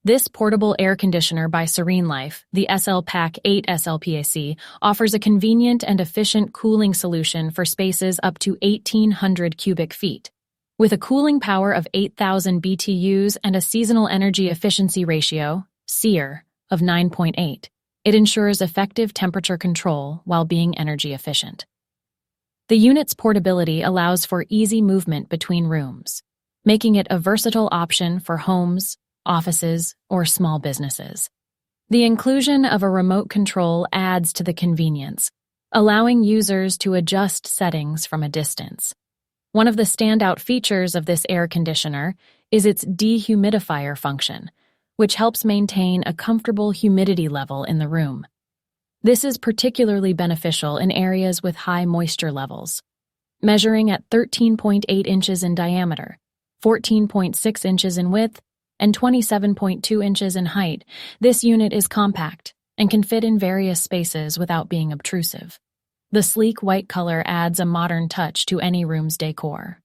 This portable air conditioner by SereneLife, the SLPAC8 SLPAC, offers a convenient and efficient cooling solution for spaces up to 1,800 cubic feet. With a cooling power of 8,000 BTUs and a seasonal energy efficiency ratio, SEER, of 9.8, it ensures effective temperature control while being energy efficient. The unit's portability allows for easy movement between rooms, making it a versatile option for homes, offices, or small businesses. The inclusion of a remote control adds to the convenience, allowing users to adjust settings from a distance. One of the standout features of this air conditioner is its dehumidifier function, which helps maintain a comfortable humidity level in the room. This is particularly beneficial in areas with high moisture levels. Measuring at 13.8 inches in diameter, 14.6 inches in width, and 27.2 inches in height, this unit is compact and can fit in various spaces without being obtrusive. The sleek white color adds a modern touch to any room's decor.